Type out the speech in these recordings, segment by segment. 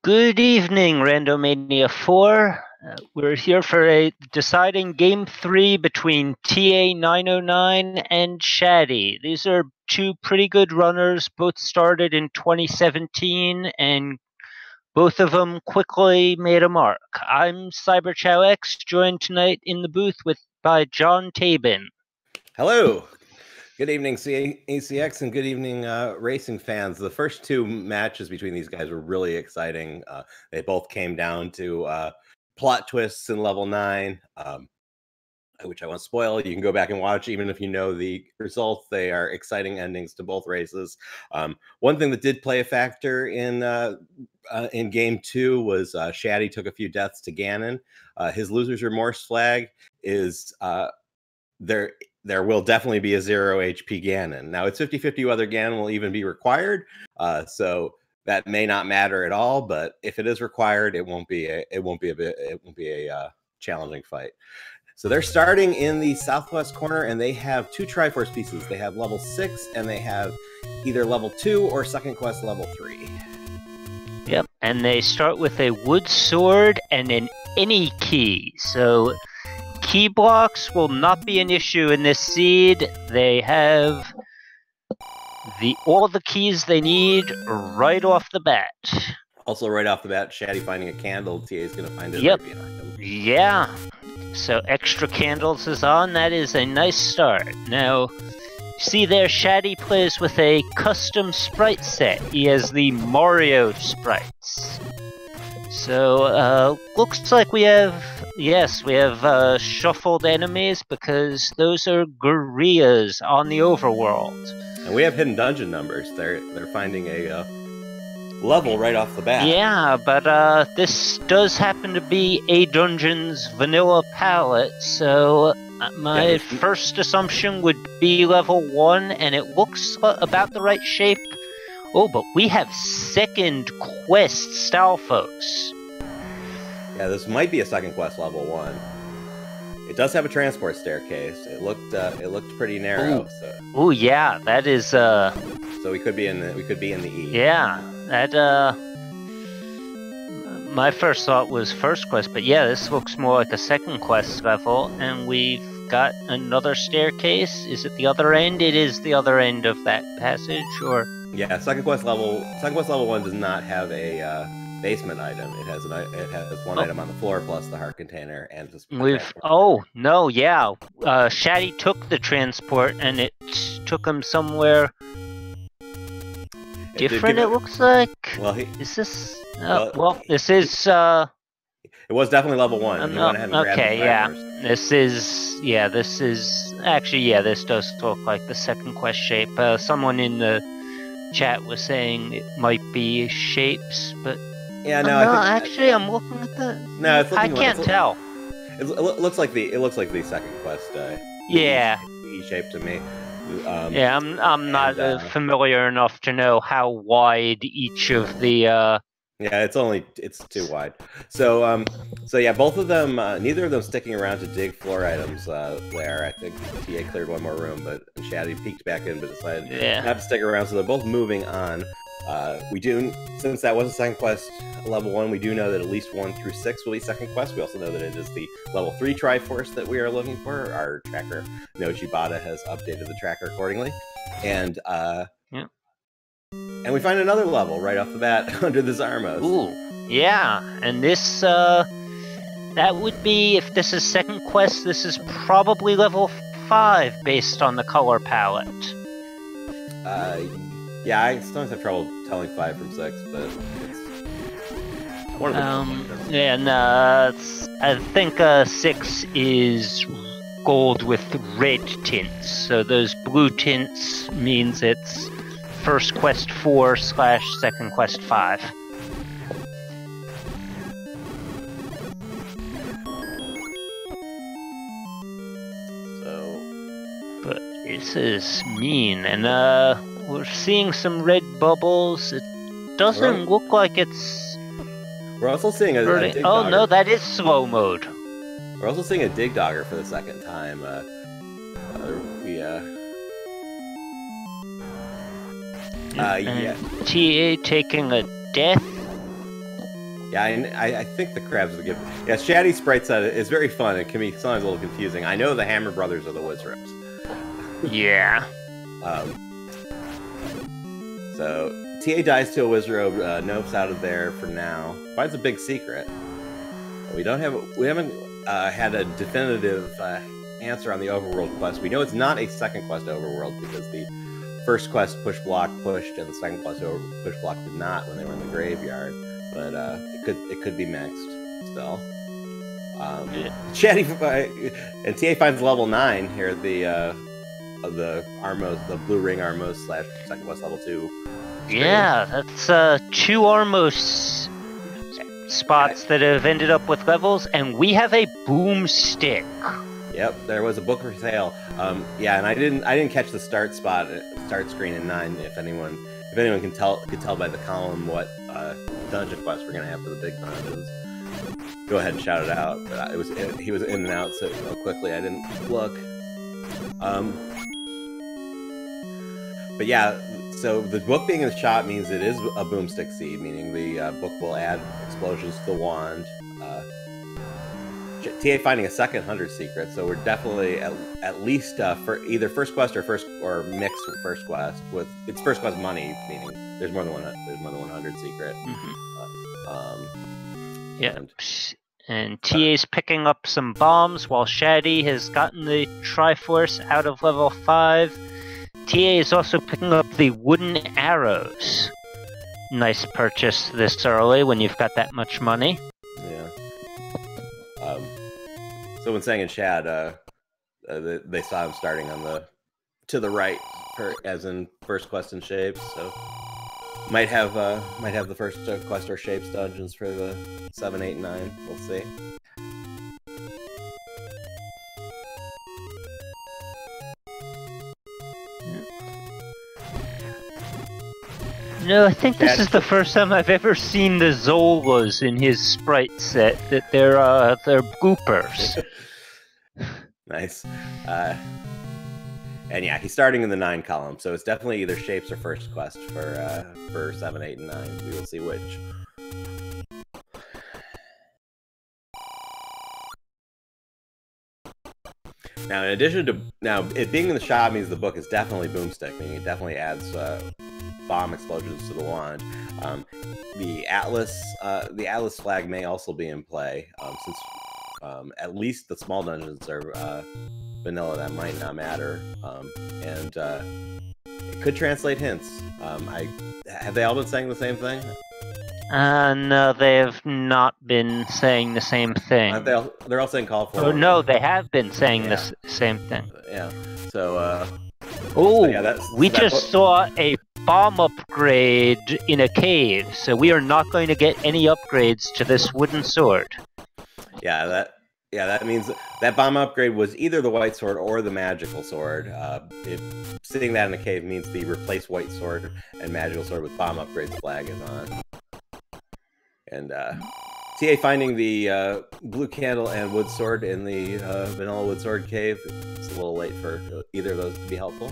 Good evening, Randomania 4. We're here for a deciding Game 3 between Ta909 and Shatty. These are two pretty good runners, both started in 2017, and both of them quickly made a mark. I'm CyberChowX, joined tonight in the booth by John Tabin. Hello. Good evening, ACX, and good evening, racing fans. The first two matches between these guys were really exciting. They both came down to plot twists in level 9, which I won't spoil. You can go back and watch, even if you know the results. They are exciting endings to both races. One thing that did play a factor in Game 2 was Shatty took a few deaths to Ganon. His loser's remorse flag is there will definitely be a 0 HP Ganon. Now it's 50-50 whether Ganon will even be required, so that may not matter at all. But if it is required, it won't be a challenging fight. So they're starting in the southwest corner, and they have two Triforce pieces. They have level 6, and they have either level 2 or second quest level 3. Yep, and they start with a wood sword and an any key. So key blocks will not be an issue in this seed. They have all the keys they need right off the bat. Also, right off the bat, Shatty finding a candle. TA is going to find it right behind him. Yeah. So extra candles is on. That is a nice start. Now, see there, Shatty plays with a custom sprite set. He has the Mario sprites. So, looks like we have shuffled enemies because those are gorillas on the overworld. And we have hidden dungeon numbers. They're finding a level right off the bat. Yeah, but this does happen to be a dungeon's vanilla palette, so my first assumption would be level 1, and it looks about the right shape. Oh, but we have second quest Stalfos. Yeah, this might be a second quest level 1. It does have a transport staircase. It looked pretty narrow. Ooh. So. Oh yeah, that is. So we could be in the E. Yeah, that. My first thought was first quest, but yeah, this looks more like a second quest level, and we've got another staircase. Is it the other end? It is the other end of that passage, or? Yeah, second quest level 1 does not have a basement item. It has one item on the floor plus the heart container and just. Shatty took the transport and it took him somewhere different. It looks like. Well, is this? This is. It was definitely level 1. He went ahead and grabbed the timers. This is actually this does look like the second quest shape. Someone in the chat was saying it might be shapes, but. Yeah, no. I'm looking at the. No, it's I can't tell. It looks like the second quest. Yeah. E shape to me. I'm not familiar enough to know how wide each of the. Yeah, it's too wide. So yeah, both of them, neither of them sticking around to dig floor items. Where I think TA cleared one more room, but Shatty peeked back in, but decided not to stick around. So they're both moving on. We do, since that was a second quest level 1, we do know that at least 1 through 6 will be second quest. We also know that it is the level 3 Triforce that we are looking for. Our tracker, Nojibata, has updated the tracker accordingly. And and we find another level right off the bat under the Zarmos. Ooh, yeah, and this, that would be, if this is second quest, this is probably level 5 based on the color palette. Yeah, I sometimes have trouble telling 5 from 6, but it's one of the I think 6 is gold with red tints, so those blue tints means it's first quest 4 / second quest 5. But this is mean, and we're seeing some red bubbles. It doesn't look like it's. We're also seeing a dig Oh dogger. no, that is slow mode. We're also seeing a dig dogger for the second time. TA taking a death. Yeah, I think the crabs are the gift. Yeah, Shatty sprite set is very fun. It can be sometimes a little confusing. I know the Hammer Brothers are the Wizards. Yeah. So TA dies to a Wizrobe, Nopes out of there for now. Finds a big secret. We haven't had a definitive answer on the overworld quest. We know it's not a second quest overworld because the first quest push block pushed and the second quest push block did not when they were in the graveyard. But it could be mixed still. Shatty and TA finds level 9 here at the Armos, the Blue Ring Armos / second quest level 2. Yeah, that's 2 Armos spots that have ended up with levels, and we have a boomstick. Yep, there was a book for sale. Yeah, and I didn't catch the start screen in 9. If anyone could tell by the column what dungeon quest we're gonna have for the big dungeons, go ahead and shout it out. But he was in and out so quickly I didn't look. But yeah, so the book being in the shop means it is a boomstick seed, meaning the book will add explosions to the wand. TA finding a second 100 secret, so we're definitely at least for either first quest or mixed with first quest. With it's first quest money, meaning there's more than 100 secret. Yeah, and TA's picking up some bombs while Shatty has gotten the Triforce out of level 5. TA is also picking up the wooden arrows. Nice purchase this early when you've got that much money. Yeah. Someone saying in chat, they saw him starting on to the right, as in first quest and shapes. So might have the first quest or shapes dungeons for the 7, 8, 9. We'll see. No, I think this is the first time I've ever seen the Zolas in his sprite set. That they're goopers. Nice. And yeah, he's starting in the 9 column, so it's definitely either shapes or first quest for 7, 8, and 9. We will see which. Now, in addition to it being in the shop means the book is definitely boomstick, meaning it definitely adds bomb explosions to the wand. The Atlas flag may also be in play, since at least the small dungeons are vanilla. That might not matter, and it could translate hints. Have they all been saying the same thing? No, they have not been saying the same thing. They're all saying call for. Oh no, they have been saying the same thing. Yeah. So. We just saw a bomb upgrade in a cave, so we are not going to get any upgrades to this wooden sword. Yeah, that means that bomb upgrade was either the white sword or the magical sword. Seeing that in a cave means the replace white sword and magical sword with bomb upgrades flag is on. And TA finding the blue candle and wood sword in the vanilla wood sword cave. It's a little late for either of those to be helpful.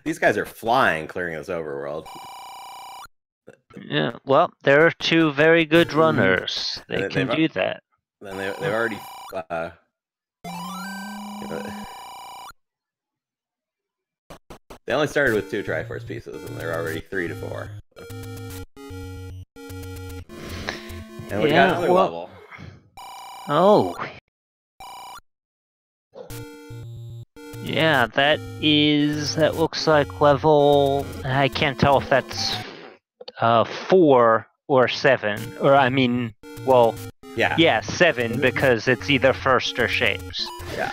These guys are flying, clearing this overworld. Yeah, well, they're 2 very good runners. They can do that. And they've already. They only started with 2 Triforce pieces, and they're already 3 to 4. So. And we got another level. Oh. Yeah, that looks like level. I can't tell if that's 4 or 7, or I mean, well, yeah, 7 because it's either first or shapes. Yeah.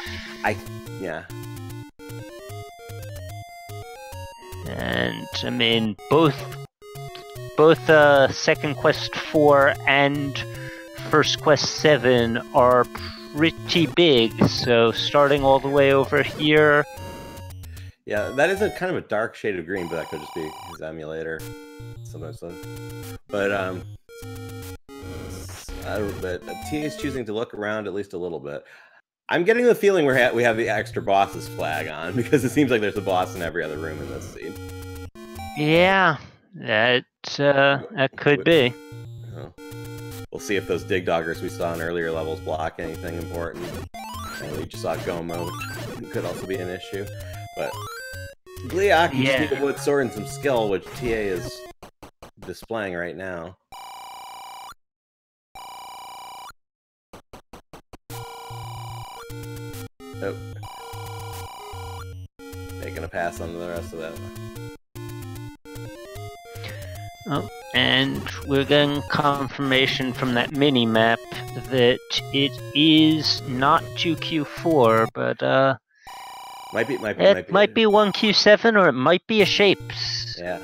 And I mean, both second quest 4 and first quest 7 are pretty big. So starting all the way over here. Yeah, that is a kind of a dark shade of green, but that could just be his emulator. Sometimes, but But TA is choosing to look around at least a little bit. I'm getting the feeling we have the extra boss's flag on because it seems like there's a boss in every other room in this scene. Yeah, that could be. We'll see if those dig doggers we saw in earlier levels block anything important. And we just saw Goma, which could also be an issue. But Gliok, you just need a wood sword and some skill, which TA is displaying right now. Oh. Taking a pass on the rest of that. Oh, and we're getting confirmation from that mini-map that it is not 2Q4, but might be it might be 1Q7, or it might be a Shapes. Yeah.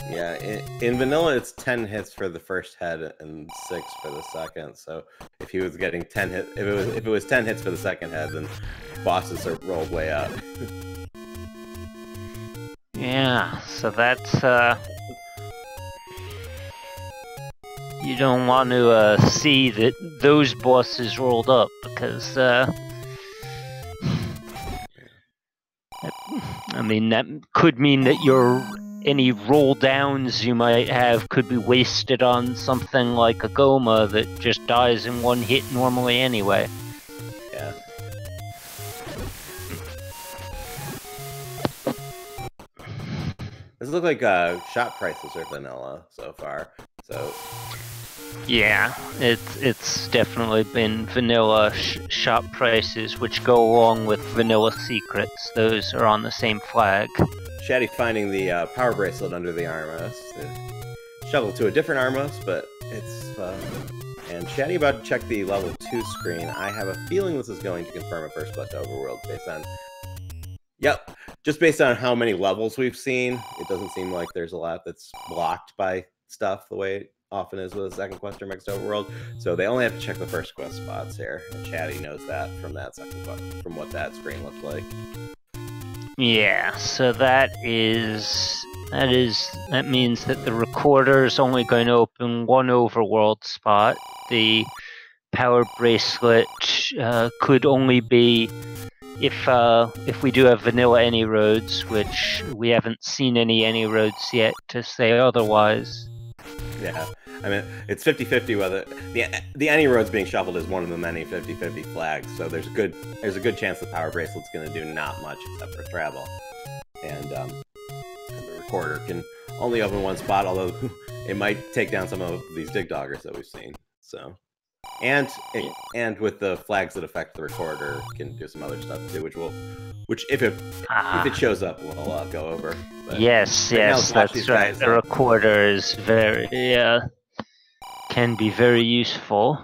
Yeah, in vanilla it's 10 hits for the first head and 6 for the second. So if he was getting 10 hits, if it was 10 hits for the second head, then bosses are rolled way up. Yeah, so that's you don't want to see that those bosses rolled up, because I mean, that could mean that any roll downs you might have could be wasted on something like a Goma that just dies in one hit normally anyway. Yeah. This looks like shop prices are vanilla so far. So yeah, it's definitely been vanilla shop prices, which go along with vanilla secrets. Those are on the same flag. Shatty finding the power bracelet under the armrest. Shoveled to a different armrest, but it's and Shatty about to check the level 2 screen. I have a feeling this is going to confirm a first quest overworld based on just based on how many levels we've seen. It doesn't seem like there's a lot that's blocked by stuff the way it often is with a second quest or mixed overworld. So they only have to check the first quest spots here, and Shatty knows that from that second quest, from what that screen looked like. Yeah, so that means that the recorder is only going to open one overworld spot. The power bracelet could only be if we do have vanilla any roads, which we haven't seen any roads yet to say otherwise. Yeah, I mean, it's 50-50 whether the any roads being shuffled is one of the many 50-50 flags. So there's a good chance the power bracelet's going to do not much except for travel, and the recorder can only open one spot. Although it might take down some of these dig doggers that we've seen. So, and with the flags that affect the recorder, can do some other stuff too, which if it shows up, we'll go over. But yes, that's right. The recorder is very can be very useful.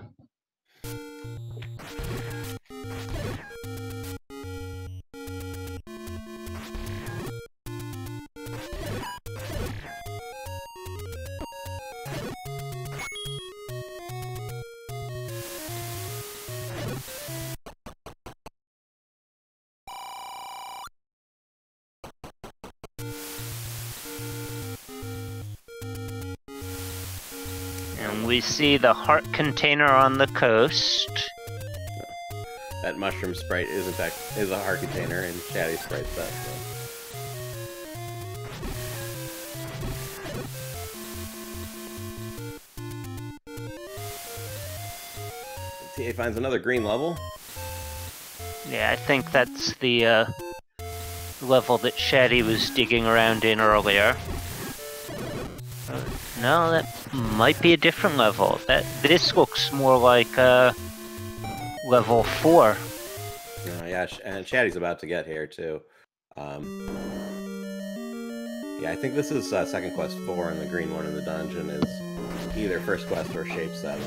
And we see the heart container on the coast. That mushroom sprite is in fact a heart container, and Shatty sprites that. So. TA finds another green level. Yeah, I think that's the level that Shatty was digging around in earlier. No, that might be a different level. This looks more like level 4. Yeah, and Shatty's about to get here too. Yeah, I think this is second quest 4, and the green one in the dungeon is either first quest or shape 7,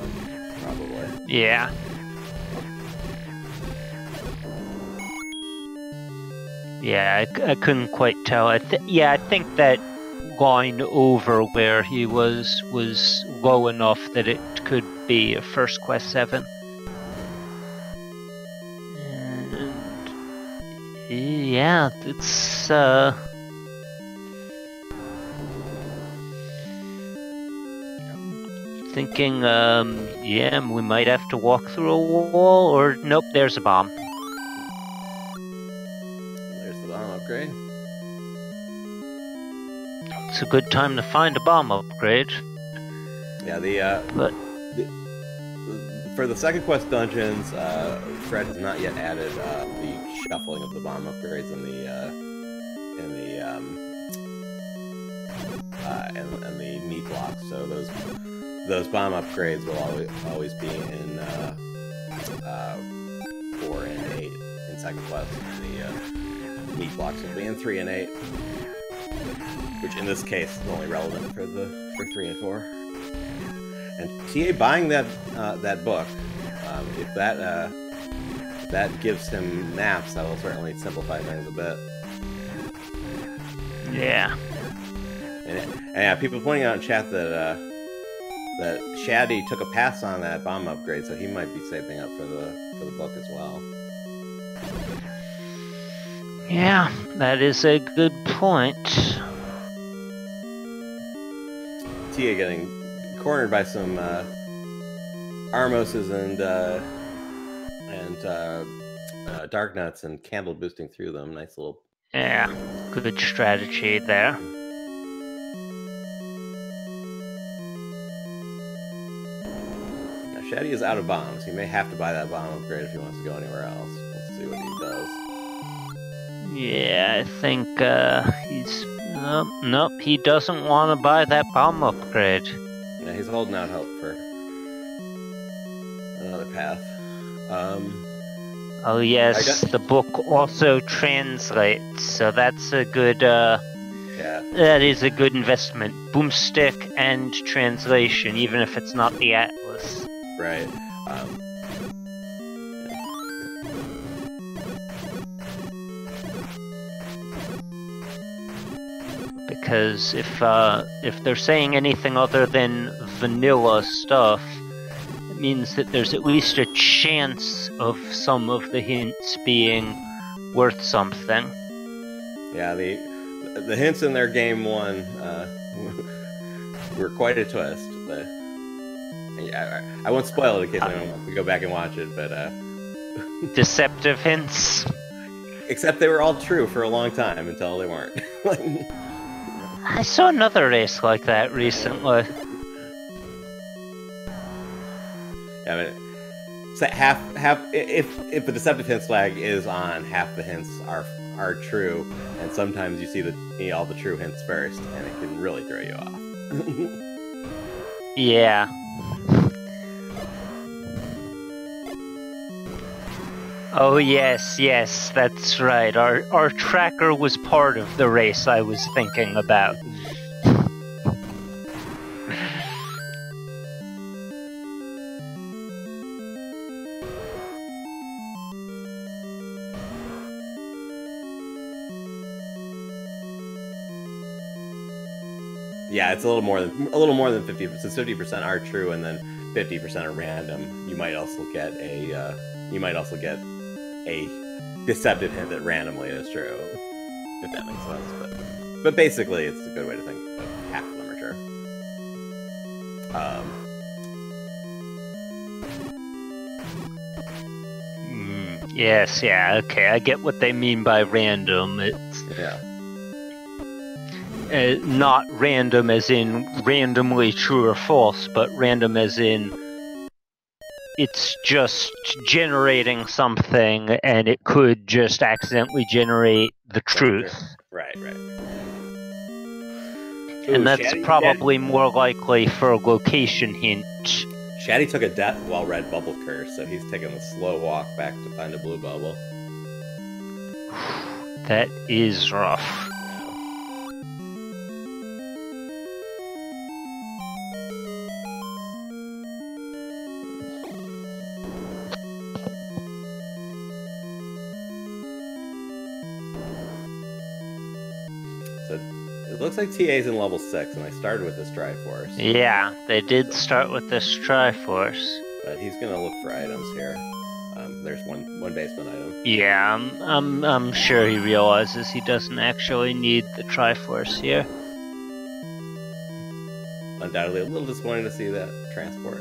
probably. Yeah. Yeah, I couldn't quite tell. I think that line over where he was low enough that it could be a first quest 7. And Yeah, it's thinking, yeah, we might have to walk through a wall, or nope, there's a bomb. There's the bomb upgrade. It's a good time to find a bomb upgrade. Yeah, for the second quest dungeons, Fred has not yet added the shuffling of the bomb upgrades and the meat blocks. So those bomb upgrades will always be in 4 and 8 in second quest, and the meat blocks will be in 3 and 8, which in this case is only relevant for 3 and 4. And TA buying that book, if that gives him maps, that will certainly simplify things a bit. Yeah. And yeah, people pointing out in chat that Shatty took a pass on that bomb upgrade, so he might be saving up for the book as well. Yeah, that is a good point. TA getting cornered by some Armoses and Dark Nuts and Candle boosting through them. Nice little... Yeah, good strategy there. Now, Shatty is out of bombs. He may have to buy that bomb upgrade if he wants to go anywhere else. Let's see what he does. Yeah, I think he's... Nope, he doesn't want to buy that bomb upgrade. Yeah, he's holding out hope for another path. Oh yes, the book also translates, so that's a good, yeah. That is a good investment. Boomstick and translation, even if it's not the Atlas. Right. Because if they're saying anything other than vanilla stuff, it means that there's at least a chance of some of the hints being worth something. Yeah, the hints in their game 1 were quite a twist. I won't spoil it in case anyone wants to go back and watch it, but deceptive hints. Except they were all true for a long time until they weren't. I saw another race like that recently. Yeah, I mean, so half if the deceptive hints flag is on, half the hints are true, and sometimes you see all the true hints first, and it can really throw you off. Yeah. Oh yes, that's right. Our tracker was part of the race I was thinking about. Yeah, it's a little more than 50%. Since 50% are true, and then 50% are random. You might also get a deceptive hint that randomly is true, if that makes sense. But basically, it's a good way to think of half of them are true. Yes, yeah, okay, I get what they mean by random. It's not random as in randomly true or false, but random as in it's just generating something, and it could just accidentally generate the truth. Right. And that's probably more likely for a location hint. Shatty took a death while Red Bubble cursed, so he's taking a slow walk back to find a blue bubble. That is rough. It looks like TA's in level 6, and they started with this Triforce. Yeah, they did start with this Triforce. But he's going to look for items here. there's one basement item. Yeah, I'm sure he realizes he doesn't actually need the Triforce here. Undoubtedly, a little disappointing to see that transport.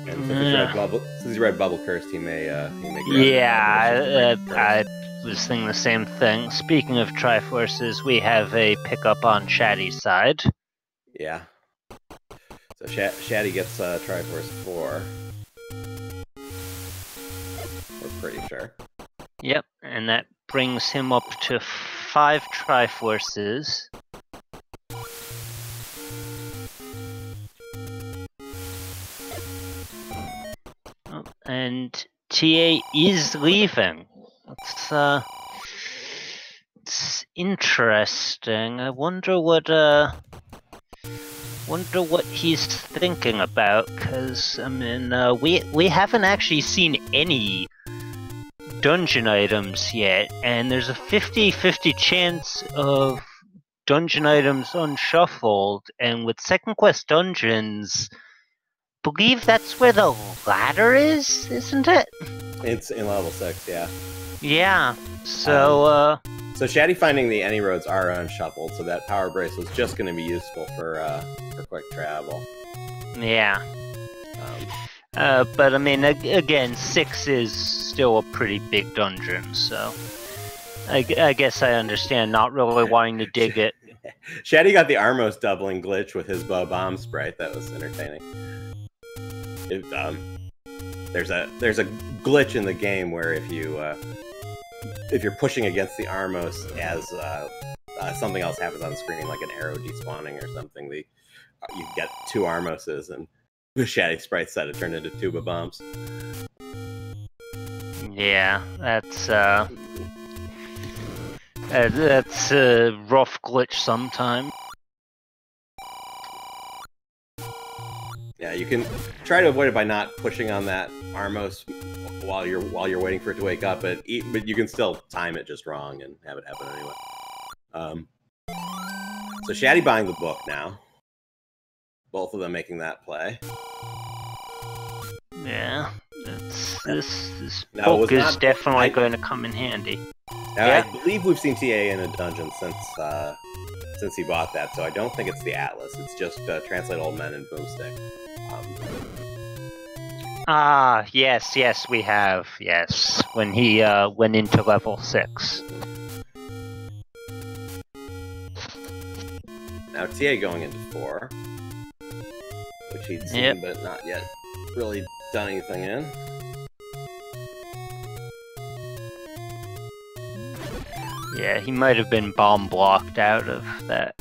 And since he's red bubble cursed, he may grab I was thinking the same thing. Speaking of Triforces, we have a pickup on Shatty's side. Yeah. So Shatty gets Triforce 4. We're pretty sure. Yep, and that brings him up to 5 Triforces. Oh, and TA is leaving. It's interesting. I wonder what he's thinking about, because I mean, we haven't actually seen any dungeon items yet, and there's a 50-50 chance of dungeon items unshuffled, and with Second Quest dungeons, I believe that's where the ladder is, isn't it? It's in level 6, yeah. Yeah, so so Shatty finding the any roads are unshuffled, so that power brace was just going to be useful for quick travel. Yeah. But I mean, again, 6 is still a pretty big dungeon, so I guess I understand not really wanting to dig it. Shatty got the Armos doubling glitch with his bomb sprite. That was entertaining. There's a glitch in the game where if you're pushing against the Armos as something else happens on the screen, like an arrow despawning or something, you get 2 Armoses, and the Shatty sprite said it turned into tuba bombs. Yeah, that's a rough glitch sometimes. Yeah, you can try to avoid it by not pushing on that Armos while you're waiting for it to wake up, but you can still time it just wrong and have it happen anyway. So Shatty buying the book now. Both of them making that play. Yeah, this book is definitely going to come in handy. Now, I believe we've seen TA in a dungeon since he bought that, so I don't think it's the Atlas. It's just Translate Old Men and Boomstick. Yes, we have. Yes, when he went into level 6. Now TA going into 4, which he'd seen but not yet really done anything in. Yeah, he might have been bomb blocked out of that.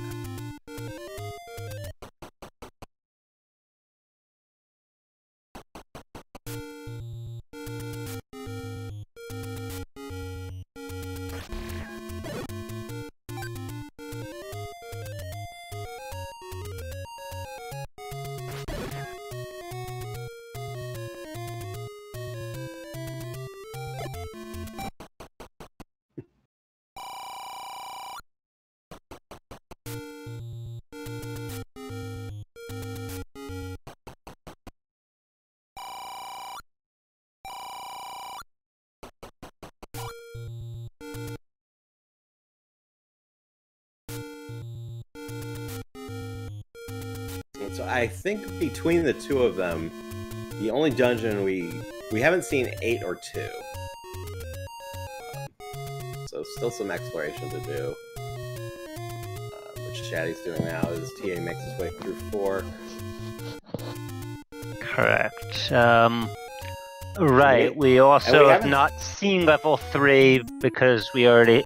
So I think between the two of them, the only dungeon we haven't seen 8 or 2. So still some exploration to do. Which Shatty's doing now as TA makes his way through 4. Correct. Right. We also have not seen level 3 because we already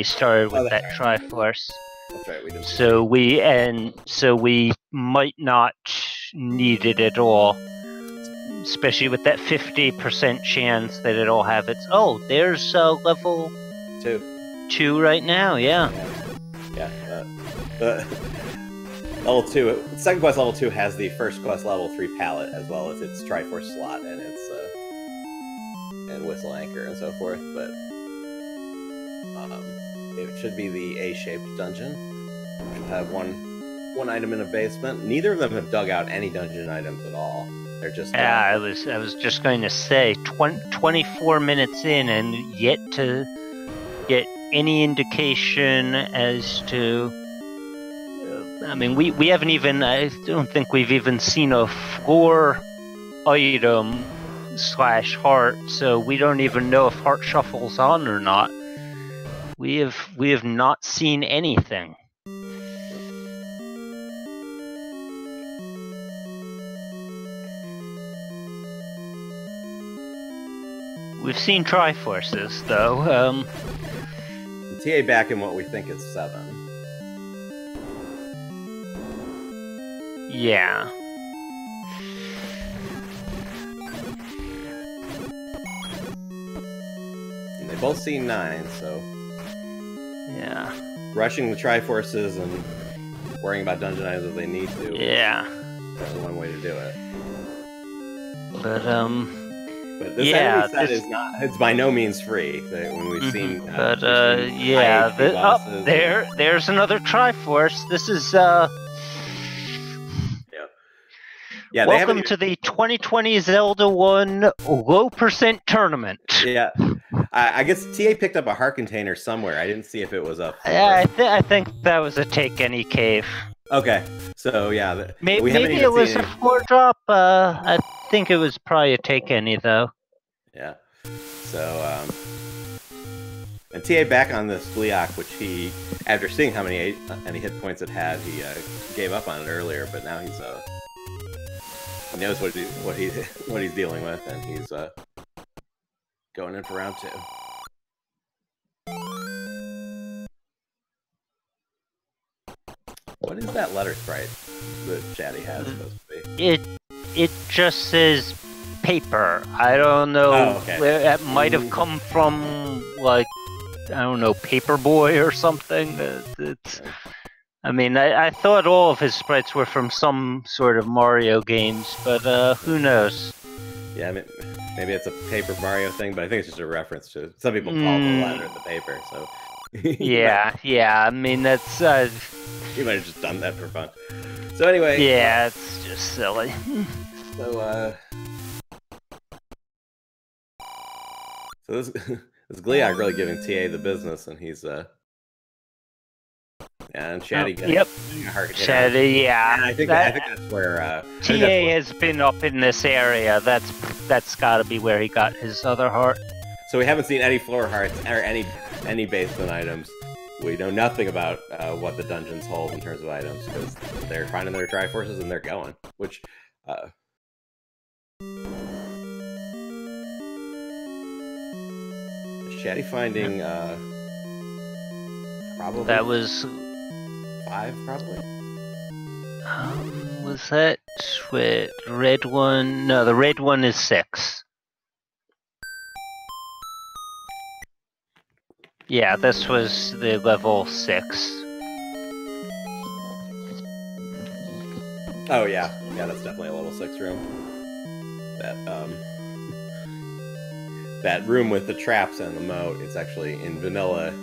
started with that Triforce. That's right, we didn't. So we might not need it at all, especially with that 50% chance that it'll have its. Oh, there's level 2 right now. Yeah. Level 2. Second quest level 2 has the first quest level 3 palette as well as its Triforce slot and its and whistle anchor and so forth, but it should be the A-shaped dungeon, which will have one item in a basement. Neither of them have dug out any dungeon items at all. They're just yeah. I was just going to say 24 minutes in and yet to get any indication as to. I mean, we haven't even. I don't think we've even seen a floor item / heart, so we don't even know if heart shuffle's on or not. We have not seen anything. We've seen Triforces, though. TA back in what we think is 7. Yeah. And they both see 9, so... Yeah. Rushing the Triforces and worrying about dungeon items if they need to. Yeah. That's one way to do it. But this yeah, enemy set is not. It's by no means free. When we've seen. Yeah. There's another Triforce. This is Yeah. Welcome to the 2020 Zelda 1 low % tournament. Yeah. I guess TA picked up a heart container somewhere. I didn't see if it was a. Yeah, I think that was a Take Any cave. Okay. So yeah. Maybe it was a 4-drop. I think it was probably a Take Any though. Yeah. So and TA back on this Gleeok, which he, after seeing how many hit points it had, he gave up on it earlier. But now he knows what he's dealing with, and he's going in for round 2. What is that letter sprite that Shatty has supposed to be? It just says paper. I don't know where that might have come from, like, I don't know, Paperboy or something. I mean, I thought all of his sprites were from some sort of Mario games, but who knows? Yeah, I mean, maybe it's a Paper Mario thing, but I think it's just a reference to... Some people call the letter the paper, so... yeah, I mean, that's... He might have just done that for fun. So anyway... Yeah, it's just silly. So this Gleeok really giving TA the business, and he's... and Shatty Shatty, yeah. And I think that's where TA has been up in this area. That's got to be where he got his other heart. So we haven't seen any floor hearts or any basement items. We know nothing about what the dungeons hold in terms of items because they're finding their Triforces and they're going. Which Shatty finding probably that was 5, probably. Was that with red one? No, the red one is 6. Yeah, this was the level 6. Oh yeah, that's definitely a level 6 room. That room with the traps and the moat. It's actually in vanilla.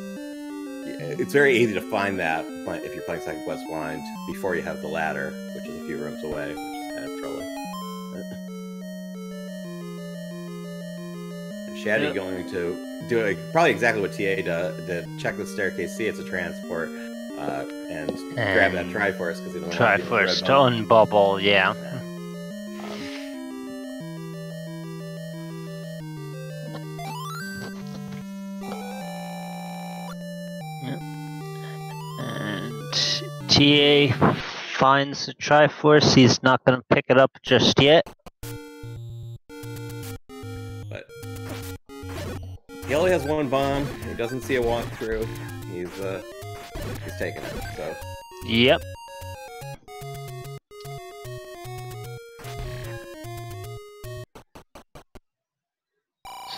It's very easy to find that if you're playing Second Quest Blind before you have the ladder, which is a few rooms away, which is kind of trolling. Shatty going to do probably exactly what TA did. Check the staircase, see it's a transport, and grab that Triforce because he doesn't want to Triforce to unbubble, yeah. TA finds the Triforce. He's not going to pick it up just yet. But he only has 1 bomb. He doesn't see a walkthrough. He's taking it. So. Yep.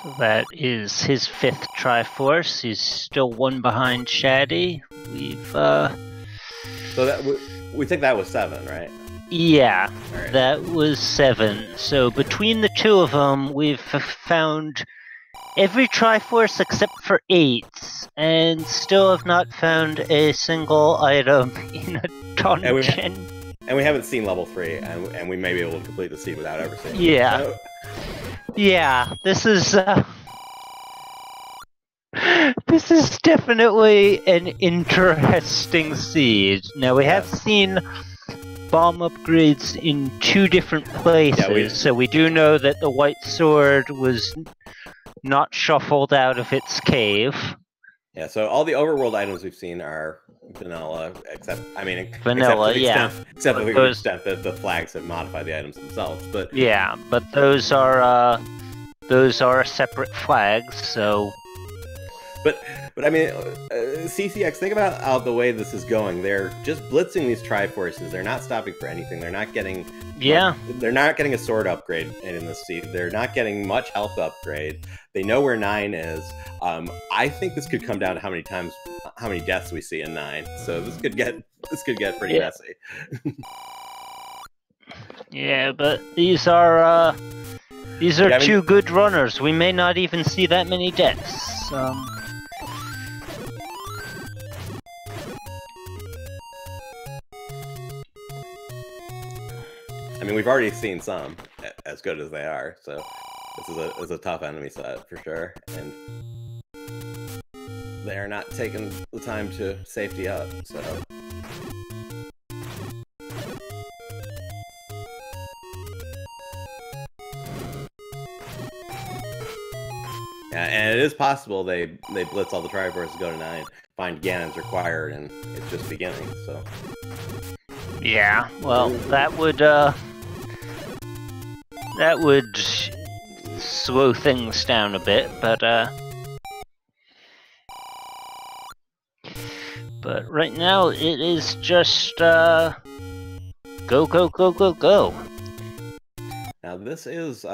So that is his 5th Triforce. He's still 1 behind Shatty. We've So that we think that was 7, right? Yeah, right. That was 7. So between the two of them, we've found every Triforce except for 8, and still have not found a single item in a dungeon. And we haven't seen level 3, and we may be able to complete the seed without ever seeing it. Yeah. So, Yeah, this is this is definitely an interesting seed. Now we have seen bomb upgrades in 2 different places, so we do know that the white sword was not shuffled out of its cave. Yeah, so all the overworld items we've seen are vanilla, except Vanilla, except to the extent that the flags have modified the items themselves. But yeah, but those are separate flags, so. But I mean, CCX, think about the way this is going. They're just blitzing these Triforces. They're not stopping for anything. They're not getting they're not getting a sword upgrade in this seed. They're not getting much health upgrade. They know where 9 is. I think this could come down to how many deaths we see in 9. So this could get pretty messy. Yeah, but these are 2 good runners. We may not even see that many deaths. I mean, we've already seen some, as good as they are, so this is a tough enemy set for sure, and they are not taking the time to safety up, so. Yeah, and it is possible they blitz all the Triforces, go to 9, find Ganon's required, and it's just beginning, so. Yeah, well, that would slow things down a bit, but right now it is just go, go, go, go, go. Now this is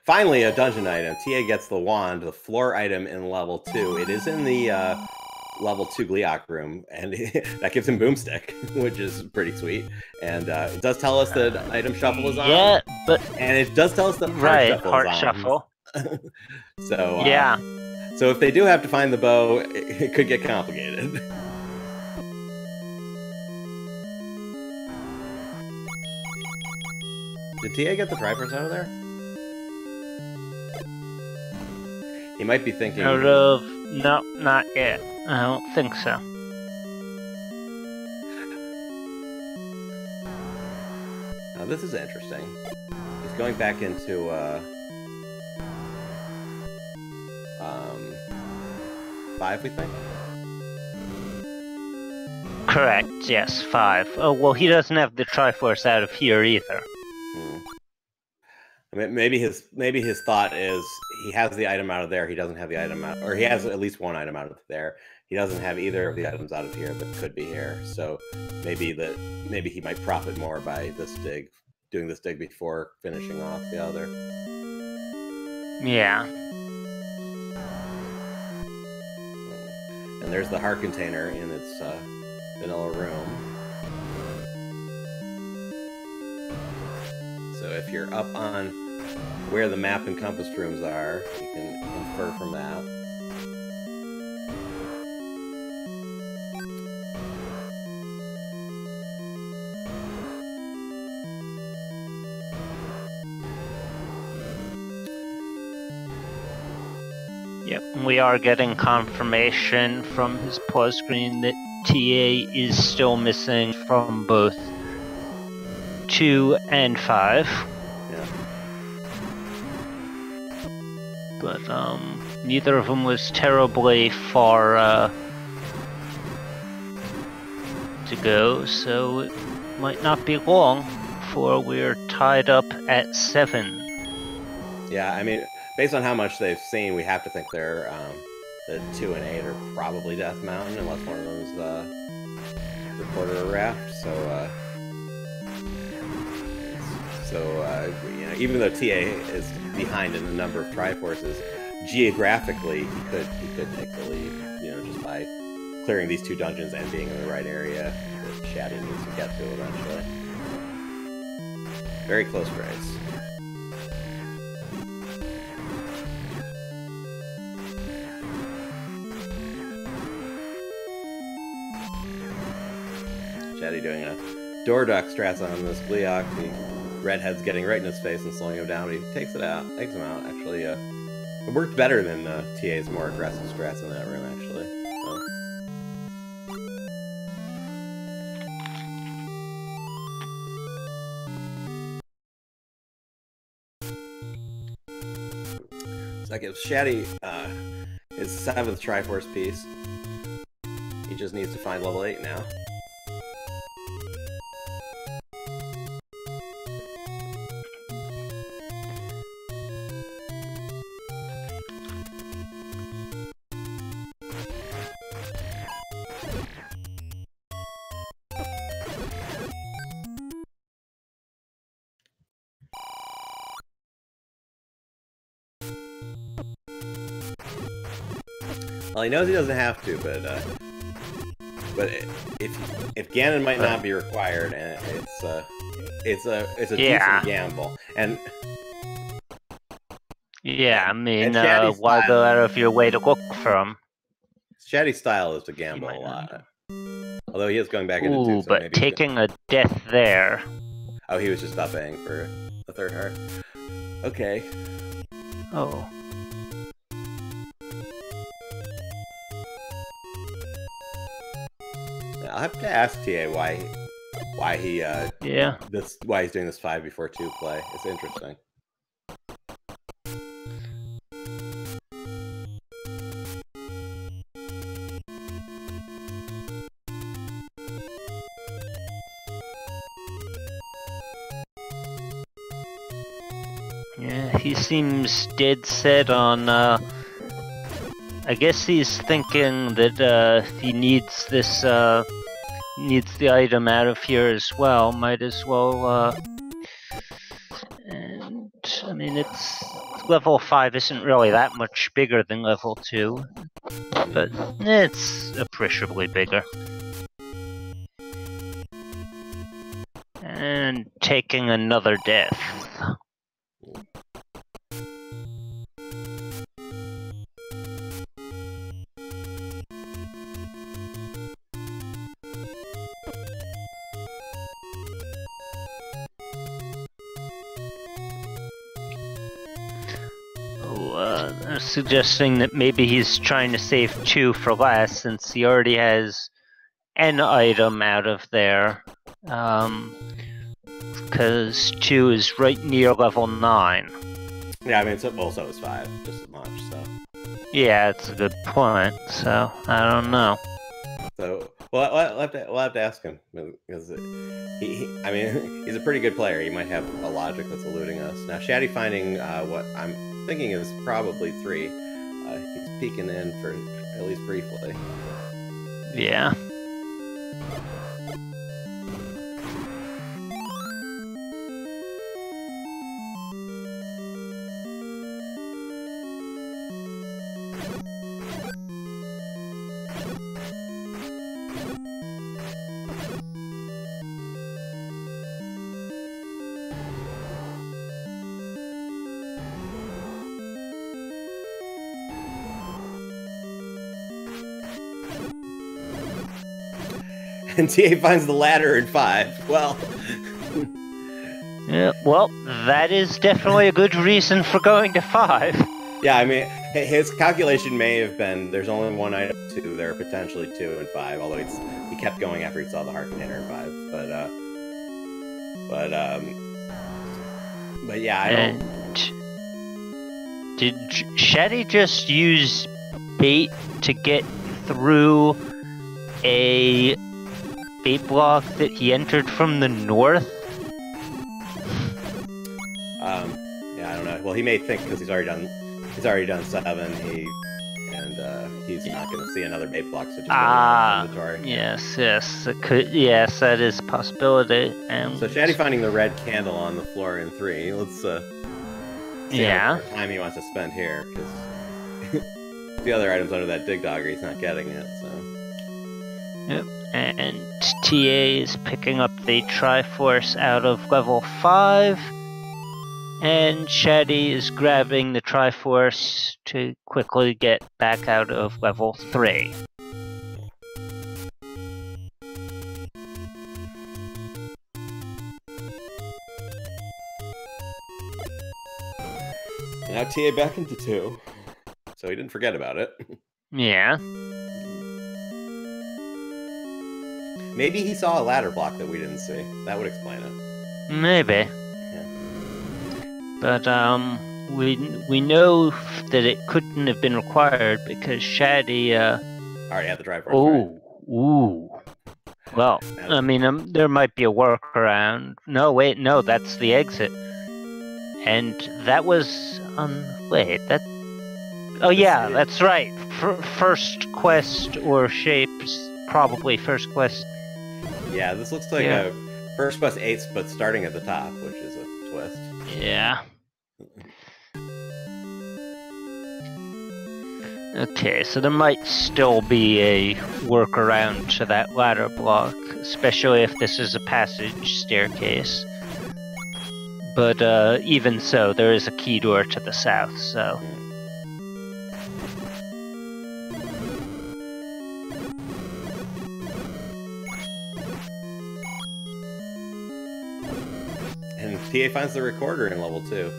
finally a dungeon item. TA gets the wand, the floor item in level 2. It is in the level 2 Gliok room, and that gives him Boomstick, which is pretty sweet. And it does tell us that item shuffle is on. Yeah, and it does tell us that heart shuffle is on. So yeah. So if they do have to find the bow, it could get complicated. Did TA get the Triforce out of there? He might be thinking... No, not yet. I don't think so. Now this is interesting. He's going back into 5, we think? Correct, yes, 5. Oh, well, he doesn't have the Triforce out of here either. I mean, maybe his thought is he has the item out of there. He doesn't have the item out, or he has at least one item out of there. He doesn't have either of the items out of here, but could be here. So maybe he might profit more by doing this dig before finishing off the other. Yeah. And there's the heart container in its vanilla room. So if you're up on where the map and compass rooms are, you can infer from that. Yep, we are getting confirmation from his pause screen that TA is still missing from both 2 and 5. Yeah. But neither of them was terribly far to go, so it might not be long before we're tied up at 7. Yeah, I mean, based on how much they've seen, we have to think they're the 2 and 8 are probably Death Mountain, unless one of them is Reporter or Raft. So you know, even though TA is behind in the number of Triforces, geographically he could take the lead. You know, just by clearing these 2 dungeons and being in the right area that Shatty needs to get to eventually. Very close race. Shatty doing a door duck strats on this Gleeok. The redhead's getting right in his face and slowing him down, but he takes him out. Actually, it worked better than TA's more aggressive strats in that room, actually. So that gives Shatty his 7th Triforce piece. He just needs to find level 8 now. Well, he knows he doesn't have to, but if Ganon might not be required, and it's a decent gamble. And yeah, I mean, why go out of your way to look for him? Shatty's style is to gamble a lot. Although he is going back into 2, so but maybe taking a death there. Oh, he was just upping for the 3rd heart. Okay. Oh. I'll have to ask TA why he's doing this 5 before 2 play. It's interesting. Yeah, he seems dead set on I guess he's thinking that he needs this needs the item out of here as well. Might as well and I mean it's level 5 isn't really that much bigger than level 2, but it's appreciably bigger. And taking another death. They're suggesting that maybe he's trying to save 2 for last, since he already has an item out of there. Because 2 is right near level 9. Yeah, I mean, it's also is 5, just as much, so. Yeah, it's a good point, so I don't know. So, we'll have to ask him, because I mean, he's a pretty good player. He might have a logic that's eluding us. Now, Shatty finding what I'm thinking is probably 3. He's peeking in for at least briefly. Yeah. And TA finds the ladder in 5. Well. Yeah, well, that is definitely a good reason for going to 5. Yeah, I mean, his calculation may have been there's only one item 2. There are potentially 2 and 5. Although he kept going after he saw the heart container in 5. But yeah, I don't. Did Shatty just use bait to get through a bait block that he entered from the north? Yeah, I don't know. Well, he may think because he's already done 7. He's not going to see another bait block, so just go to inventory. Yes, it could. Yes, that is a possibility. And so Shatty finding the red candle on the floor in 3. Let's see how much time he wants to spend here, because the other items under that dig dogger, he's not getting it. So. Yep. And TA is picking up the Triforce out of level 5. And Shatty is grabbing the Triforce to quickly get back out of level 3. now TA back into 2. So he didn't forget about it. Yeah. Maybe he saw a ladder block that we didn't see. That would explain it. Maybe. Yeah. But we know that it couldn't have been required because Shatty Already had the drive force. Ooh. Well, I mean, there might be a workaround. No, wait, no, that's the exit. And that was wait, that. Oh yeah, that's right. First quest or shapes, probably first quest. Yeah, this looks like a first quest 8, but starting at the top, which is a twist. Yeah. Okay, so there might still be a workaround to that ladder block, especially if this is a passage staircase. But even so, there is a key door to the south, so... And TA finds the recorder in level 2.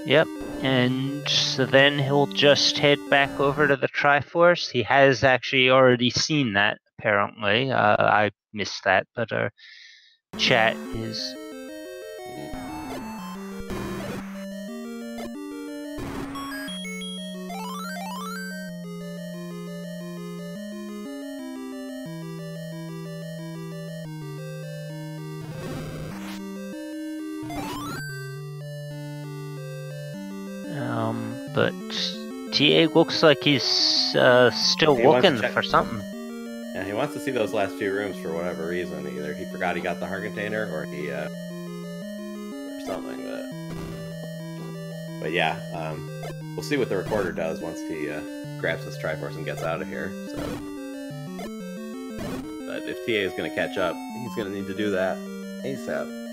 Yep, and so then he'll just head back over to the Triforce. He has actually already seen that, apparently. I missed that, but our chat is... but TA looks like he's still looking for something. Yeah, he wants to see those last few rooms for whatever reason. Either he forgot he got the heart container, or he or something. But yeah, we'll see what the recorder does once he grabs this Triforce and gets out of here. So, but if TA is going to catch up, he's going to need to do that ASAP.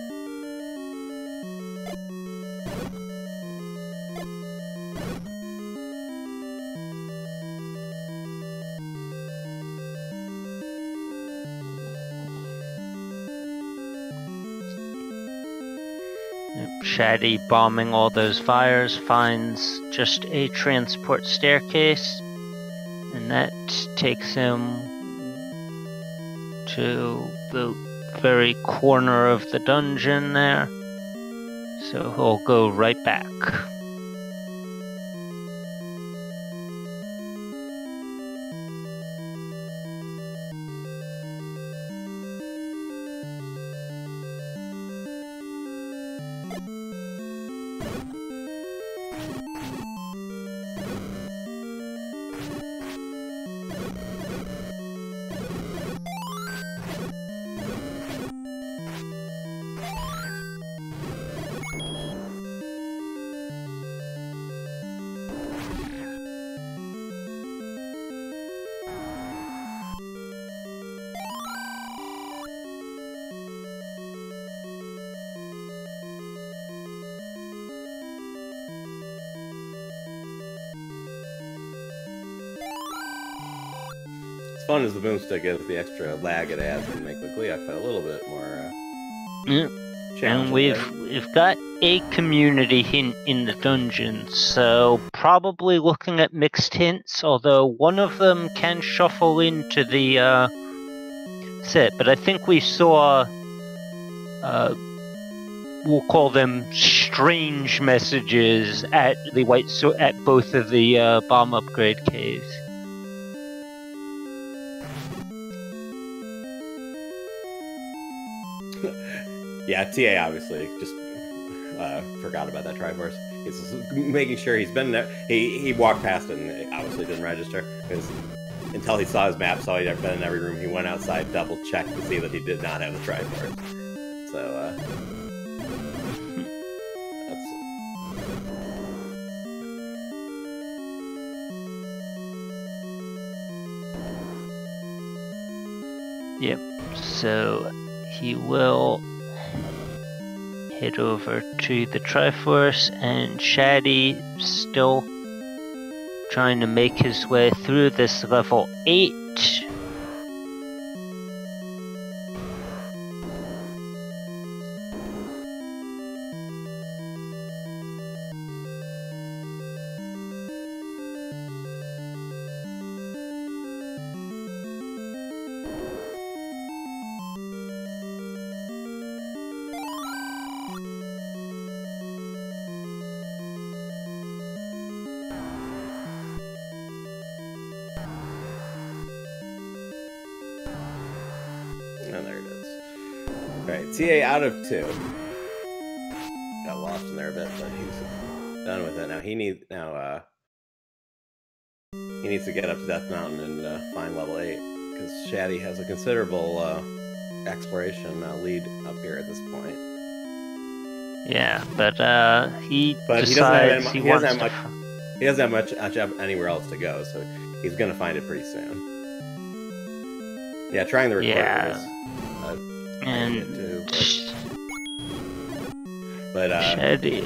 Shatty, bombing all those fires, finds just a transport staircase, and that takes him to the very corner of the dungeon there. So he'll go right back. As fun as the boomstick is, the extra lag it adds can make the Gleeok fight a little bit more and we've got a community hint in the dungeon, so probably looking at mixed hints, although one of them can shuffle into the set, but I think we saw we'll call them strange messages at the at both of the bomb upgrade caves. Yeah, TA obviously just forgot about that Triforce. He's making sure he's been there. He walked past it and it obviously didn't register because until he saw his map, saw he'd been in every room, he went outside, double checked to see that he did not have the Triforce. So Yep. So he will head over to the Triforce, and Shatty still trying to make his way through this level 8. Right, TA out of 2. Got lost in there a bit, but he's done with it. Now he needs to get up to Death Mountain and find level 8, because Shatty has a considerable exploration lead up here at this point. Yeah, but he decides he doesn't have much anywhere else to go, so he's gonna find it pretty soon. Yeah, trying the recorder is but Shatty.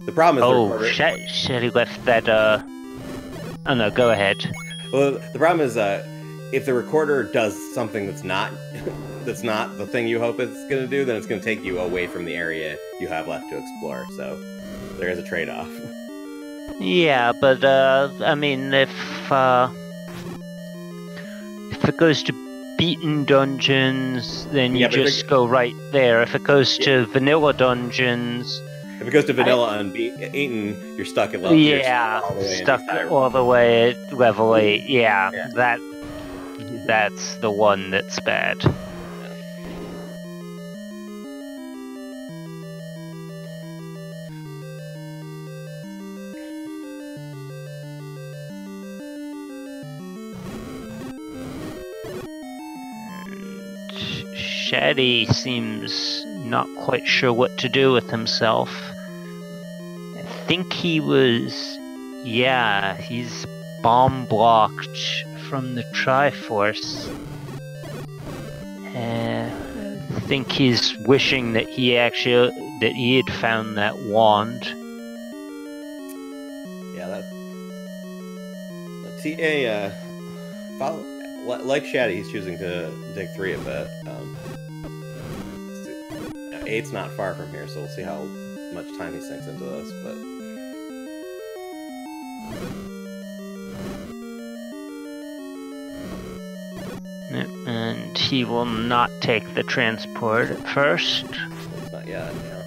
The problem is Shatty left that. Oh no, go ahead. Well, the problem is if the recorder does something that's not the thing you hope it's going to do, then it's going to take you away from the area you have left to explore. So there is a trade-off. Yeah, but I mean, if it goes to beaten dungeons, then you just go right there. If it goes to vanilla dungeons, if it goes to vanilla unbeaten, you're stuck at level. Yeah, stuck all the way at level 8. Yeah, that's the one that's bad. Shatty seems not quite sure what to do with himself. I think he was... Yeah, he's bomb blocked from the Triforce. I think he's wishing that he had found that wand. Yeah, TA like Shatty, he's choosing to dig 3 a bit. 8's not far from here, so we'll see how much time he sinks into this. But and he will not take the transport at first. Not yet, yeah.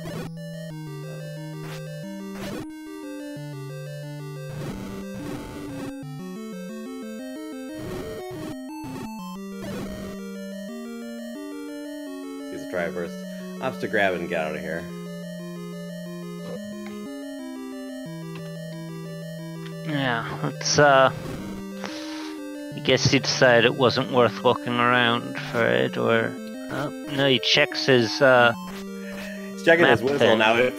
Sees a Triforce. Opts to grab it and get out of here. Yeah, it's I guess he decided it wasn't worth looking around for it, or no, he checks his he's checking his whistle now. If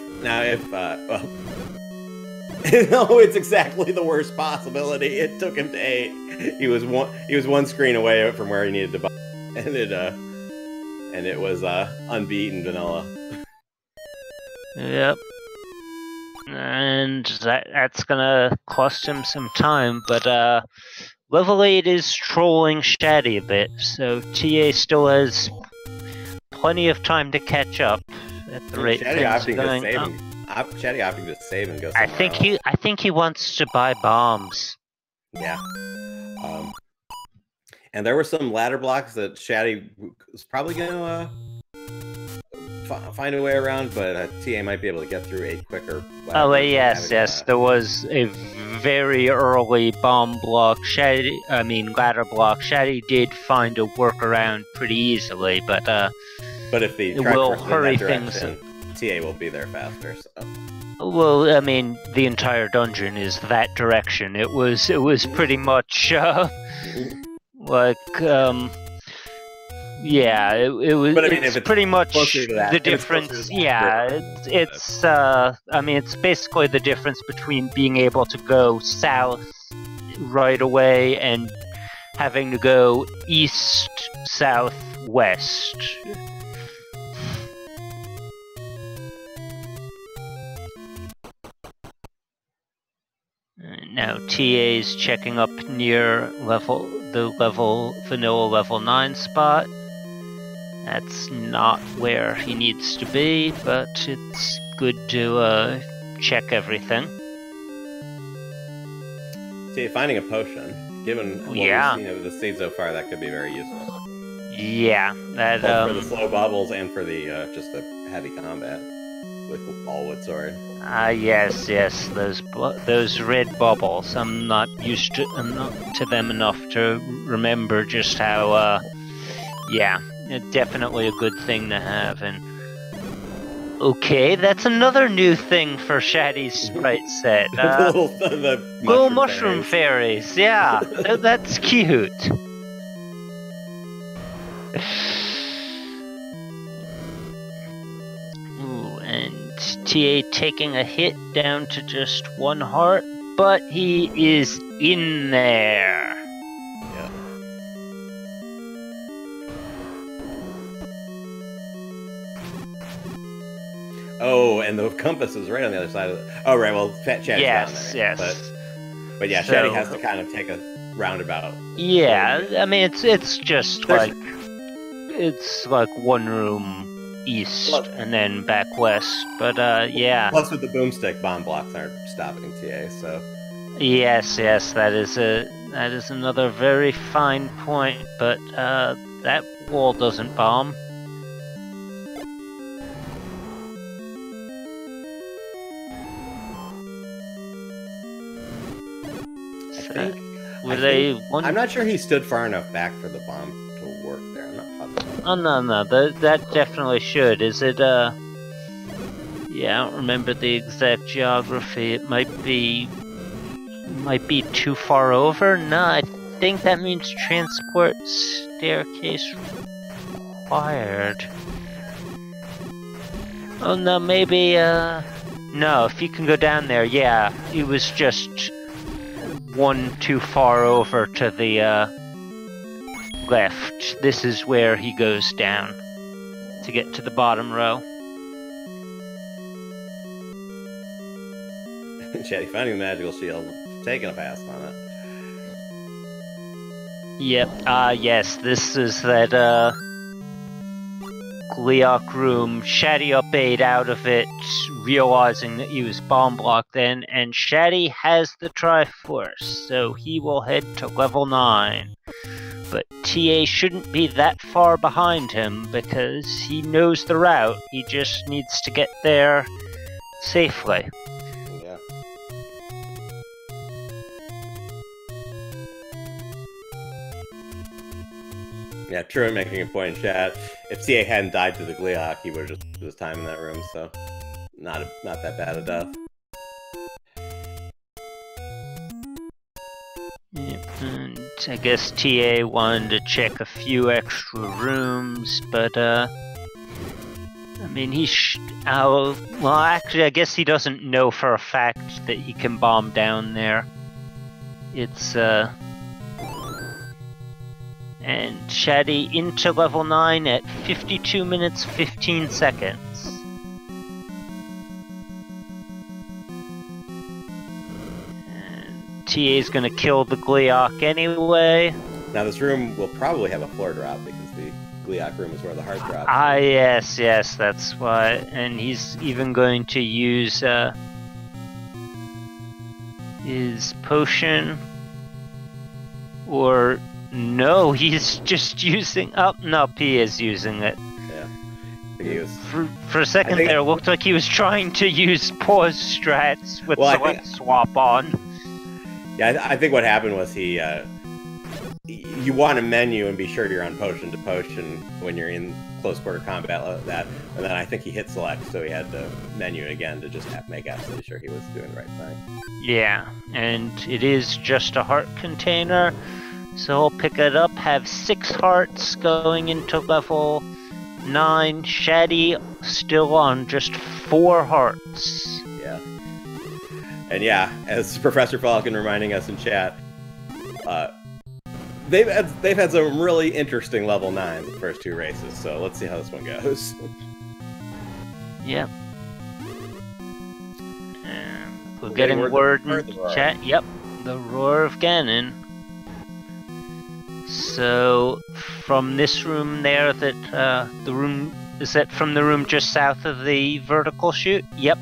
well, no, it's exactly the worst possibility. It took him to 8. He was one screen away from where he needed to buy, and it was unbeaten vanilla. Yep. And that's gonna cost him some time, but level 8 is trolling Shatty a bit, so TA still has plenty of time to catch up at the rate things are going up. Shatty opting to save and go somewhere else. I think he wants to buy bombs. Yeah. And there were some ladder blocks that Shatty was probably going to find a way around, but TA might be able to get through 8 quicker. Oh, yes. There was a very early bomb block. Ladder block. Shatty did find a workaround pretty easily, but if the it will hurry things. TA will be there faster. So. Well, I mean, the entire dungeon is that direction. It was pretty much like yeah, it was. But I mean, it's pretty much the difference. Yeah, it's I mean, it's basically the difference between being able to go south right away and having to go east, south, west. Now TA's checking up near vanilla level 9 spot. That's not where he needs to be, but it's good to check everything. See, finding a potion, given what we've seen of the scene so far, that could be very useful. Yeah, that both for the slow bubbles and for the just the heavy combat with the ballwood sword. Yes, those red bubbles. I'm not used to them enough to remember just how Definitely a good thing to have. And okay, that's another new thing for Shatty's sprite set. the little mushroom fairies. Yeah, that's cute. Ooh, and TA taking a hit down to just 1 heart, but he is in there. Yeah. Oh, and the compass is right on the other side of the... Oh, right, well, Chatty's down there. Yes. But yeah, Shatty has to kind of take a roundabout. Yeah, I mean, it's just like... It's like 1 room east and then back west, but yeah. Plus with the boomstick, bomb blocks aren't stopping TA, so... Yes, that is another very fine point, but that wall doesn't bomb. I'm not sure he stood far enough back for the bomb to work there. I'm not positive. Oh no, that definitely should. Is it yeah, I don't remember the exact geography. It might be too far over. No, I think that means transport staircase required. Oh no, maybe no, if you can go down there, yeah, it was just 1 too far over to the left. This is where he goes down to get to the bottom row. Chatty finding the magical shield, taking a pass on it. Yep, yes, this is that Gleok room. Shatty up-8 out of it, realizing that he was bomb blocked then, and Shatty has the Triforce, so he will head to level 9. But TA shouldn't be that far behind him because he knows the route. He just needs to get there safely. Yeah. Yeah, Truant making a point in chat. If TA hadn't died to the Gleok, he would have just his time in that room, so not that bad a death. And I guess TA wanted to check a few extra rooms, but I mean well, actually I guess he doesn't know for a fact that he can bomb down there. It's and Shatty into level 9 at 52 minutes 15 seconds. TA's gonna kill the Gleok anyway. Now this room will probably have a floor drop because the Gleok room is where the heart drops. Yes, that's why. And he's even going to use his potion. Or no, he's just using... Oh, no, he is using it. Yeah. He was... For a second there, it looked like he was trying to use pause strats with select swap on. Yeah, I think what happened was he, you want to menu and be sure you're on potion to potion when you're in close quarter combat like that, and then I think he hit select, so he had to menu it again to just make absolutely sure he was doing the right thing. Yeah, and it is just a heart container, so I'll pick it up, have 6 hearts going into level 9, Shatty still on just 4 hearts. Yeah. And yeah, as Professor Falcon reminding us in chat, they've had some really interesting level 9s the first 2 races, so let's see how this one goes. Yep. And we're getting word in chat. Yep, the Roar of Ganon. So from this room there, that the room is that from the room just south of the vertical chute? Yep.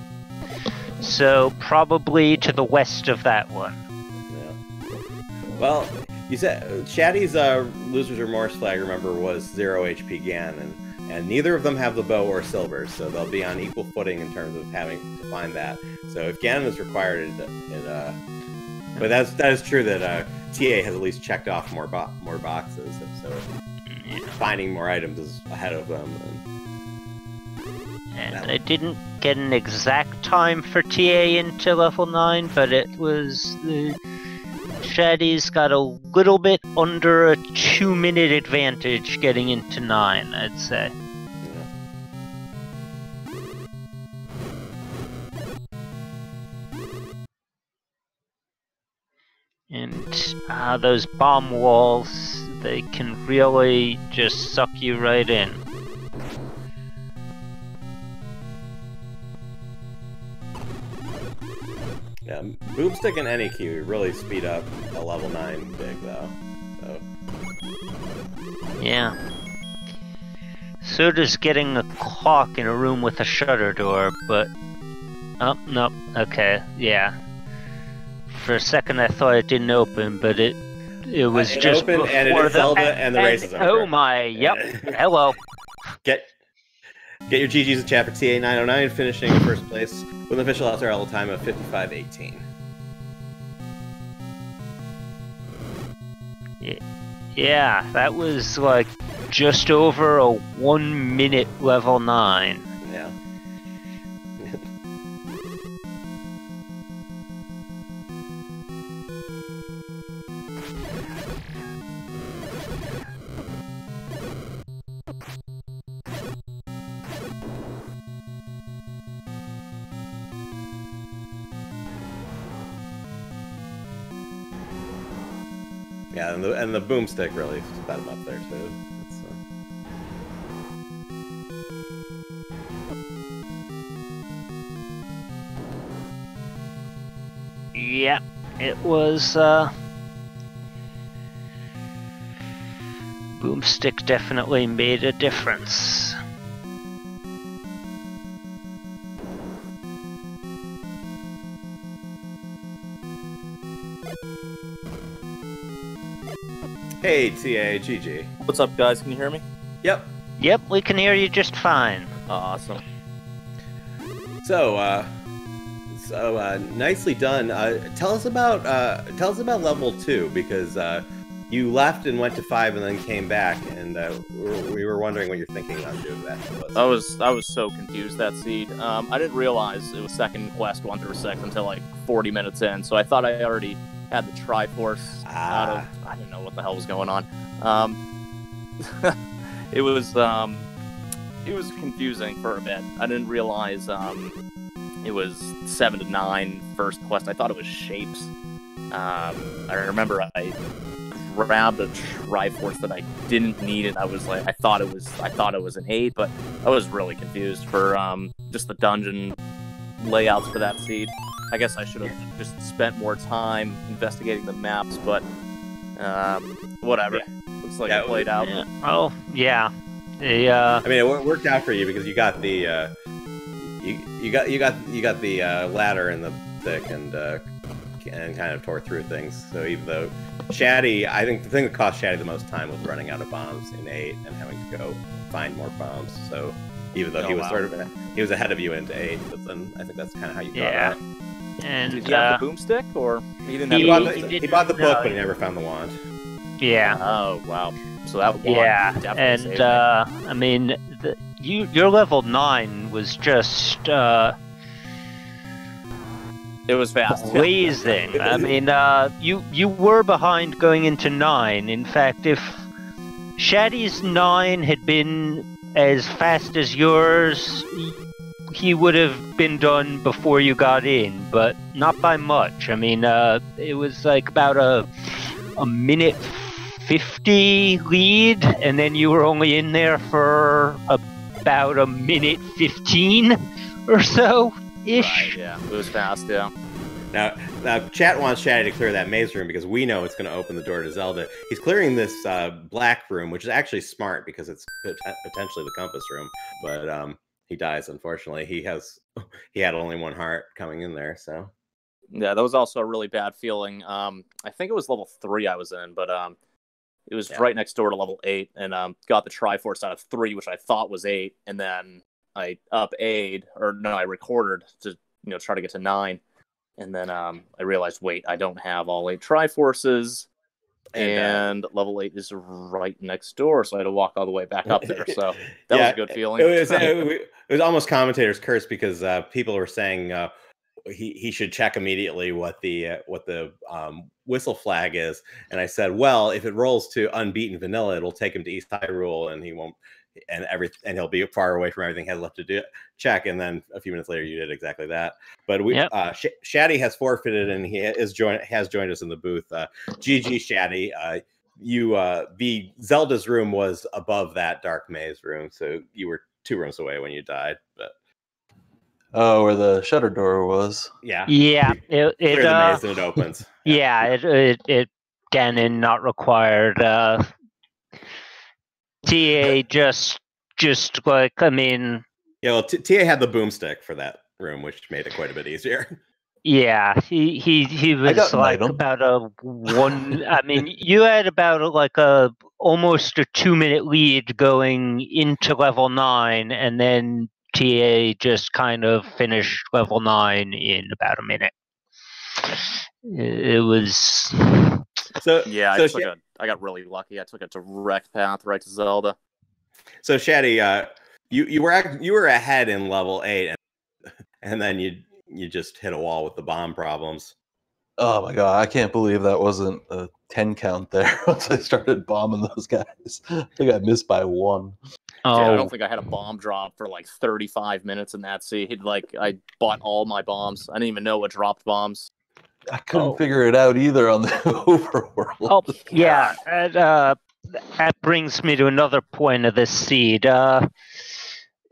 So probably to the west of that one. Yeah. Well, you said Shatty's Loser's Remorse flag, remember, was 0 HP Ganon, and neither of them have the bow or silver, so they'll be on equal footing in terms of having to find that. So if Ganon is required, But that is true that TA has at least checked off more boxes, so finding more items is ahead of them. And I didn't get an exact time for TA into level 9, but it was Shatty's got a little bit under a 2-minute advantage getting into 9, I'd say. And those bomb walls, they can really just suck you right in. Yeah, Boomstick and any key really speed up a level 9 dig, though. So. Yeah. So does getting a clock in a room with a shutter door, but... Oh, no, okay, yeah. For a second I thought it didn't open, but it was it just opened, before and it is Zelda, and the race is over. Oh my, yep, hello. Get your GGs in chat for Ta909, finishing in first place with an official outside level time of 55:18. Yeah, that was like just over a 1 minute level 9. Yeah. Yeah, and the boomstick really sped him up there too. Yeah, it was boomstick definitely made a difference. Hey, TA, GG. What's up, guys? Can you hear me? Yep. Yep, we can hear you just fine. Awesome. So, nicely done. Tell us about level 2, because you left and went to 5 and then came back, and we were wondering what you're thinking on doing that. I was so confused that seed. I didn't realize it was second quest 1 through 6 until like 40 minutes in, so I thought I already had the Triforce out of... I didn't know what the hell was going on. It was confusing for a bit. I didn't realize it was 7 to 9 first quest. I thought it was shapes. I remember I grabbed a Triforce that I didn't need, and I was like, I thought it was an 8, but I was really confused for just the dungeon layouts for that seed. I guess I should have just spent more time investigating the maps, but whatever. Yeah. Looks like it played out. Yeah. Oh, yeah. I mean, it worked out for you because you got the you got the ladder in the thick and kind of tore through things. So even though Shatty, I think the thing that cost Shatty the most time was running out of bombs in 8 and having to go find more bombs. So even though he was ahead of you into 8, but then I think that's kind of how you got out. And did you have the boomstick, or he didn't have he bought the book, but he never found the wand. Yeah. Oh wow. So that wand definitely and saved me. I mean, your level 9 was just it was fast. Blazing. I mean, you were behind going into 9. In fact, if Shatty's 9 had been as fast as yours, he would have been done before you got in, but not by much. I mean, it was like about a minute 50 lead, and then you were only in there for about a minute 15 or so ish. Right, yeah, it was fast. Yeah. Now, chat wants Shatty to clear that maze room because we know it's going to open the door to Zelda. He's clearing this black room, which is actually smart because it's potentially the compass room, but he dies, unfortunately. He had only 1 heart coming in there, so. Yeah, that was also a really bad feeling. I think it was level 3 I was in, but it was right next door to level 8, and got the Triforce out of 3, which I thought was 8, and then I I recorded to try to get to 9, And then I realized, wait, I don't have all 8 Triforces, and level 8 is right next door, so I had to walk all the way back up there. So that was a good feeling. It was almost commentator's curse because people were saying he should check immediately what the whistle flag is, and I said, well, if it rolls to unbeaten vanilla, it'll take him to East Hyrule, and he won't, and he'll be far away from everything he has left to do. Check, and then a few minutes later, you did exactly that. But we, Shatty has forfeited, and he has joined us in the booth. GG Shatty, the Zelda's room was above that dark maze room, so you were 2 rooms away when you died, but. Oh, where the shutter door was. Yeah. It clear the maze and it opens. It Ganon not required. TA just like, I mean. Yeah, well, TA had the boomstick for that room, which made it quite a bit easier. Yeah, he was like about a 1. I mean, you had about like almost a 2-minute lead going into level 9, and then TA just kind of finished level 9 in about a minute. It was. So yeah, I got really lucky. I took a direct path right to Zelda. So Shatty, you were ahead in level 8, and then you just hit a wall with the bomb problems. Oh my god, I can't believe that wasn't a 10 count there once I started bombing those guys. I think I missed by 1. Oh. Yeah, I don't think I had a bomb drop for like 35 minutes in that seed. Like, I bought all my bombs. I didn't even know what dropped bombs. I couldn't figure it out either on the overworld. Oh, yeah. That brings me to another point of this seed.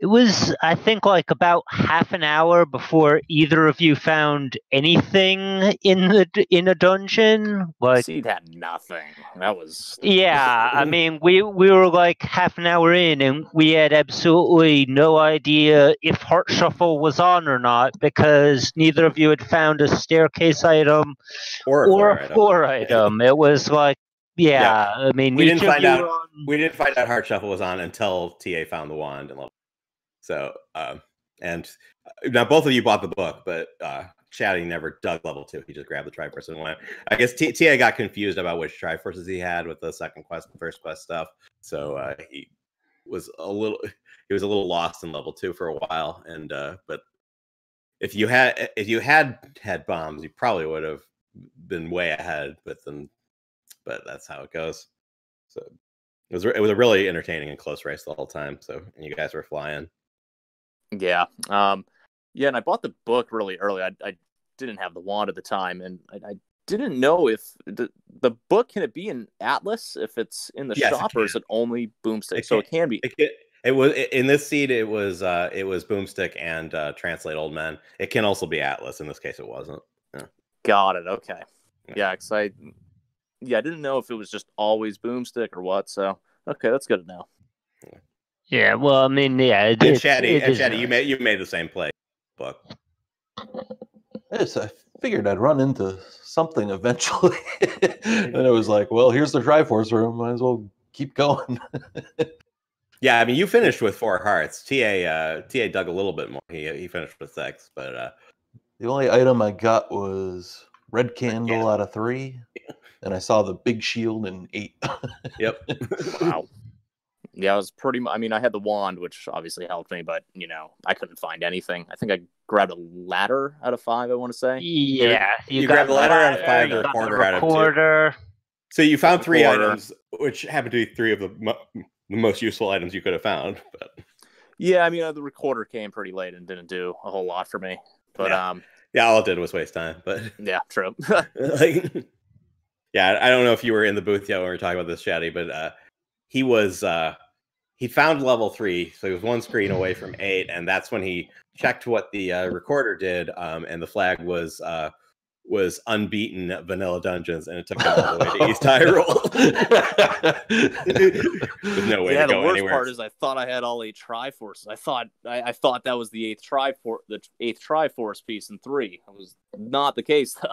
It was, I think, like about half an hour before either of you found anything in a dungeon. Like, Seed had nothing. That was. Yeah, I mean, we were like half an hour in, and we had absolutely no idea if Heart Shuffle was on or not, because neither of you had found a staircase item or a floor item. It was like, I mean, we didn't find out. We didn't find out Heart Shuffle was on until TA found the wand and level. So, and now both of you bought the book, but Shatty never dug level 2. He just grabbed the Triforce and went. I guess TA got confused about which Triforces he had with the second quest and first quest stuff. So he was a little lost in level 2 for a while. And but if you had bombs, you probably would have been way ahead. But that's how it goes. So it was a really entertaining and close race the whole time. So and you guys were flying. Yeah. Yeah, and I bought the book really early. I didn't have the wand at the time, and I didn't know if the book, can it be in Atlas if it's in the shop, or is it only Boomstick? So it can be. It was in this seed. It was Boomstick and Translate Old Men. It can also be Atlas. In this case, it wasn't. Yeah. Got it. Okay. Yeah, because I didn't know if it was just always Boomstick or what. So okay, that's good to know. Yeah, well, I mean, yeah. Shatty, you made the same play book. Yes, I figured I'd run into something eventually. And it was like, well, here's the Triforce room. Might as well keep going. Yeah, I mean, you finished with 4 hearts. TA dug a little bit more. He finished with 6, but the only item I got was red candle out of 3, and I saw the big shield in 8. Yep. Wow. Yeah, it was pretty. I mean, I had the wand, which obviously helped me, but I couldn't find anything. I think I grabbed a ladder out of 5. I want to say. Yeah, you grabbed a ladder out of 5, a recorder out of 2. So you found 3 items, which happened to be 3 of the most useful items you could have found. But yeah, I mean, the recorder came pretty late and didn't do a whole lot for me. But yeah, all it did was waste time. But yeah, true. Yeah, I don't know if you were in the booth yet when we were talking about this, Shatty, but he found level 3, so he was 1 screen away from 8, and that's when he checked what the recorder did, and the flag was unbeaten vanilla dungeons, and it took him all the way to East Hyrule. There's no way to go anywhere. The worst part is I thought I had all 8 Triforces. I thought that was the 8th Triforce piece in 3. It was not the case though.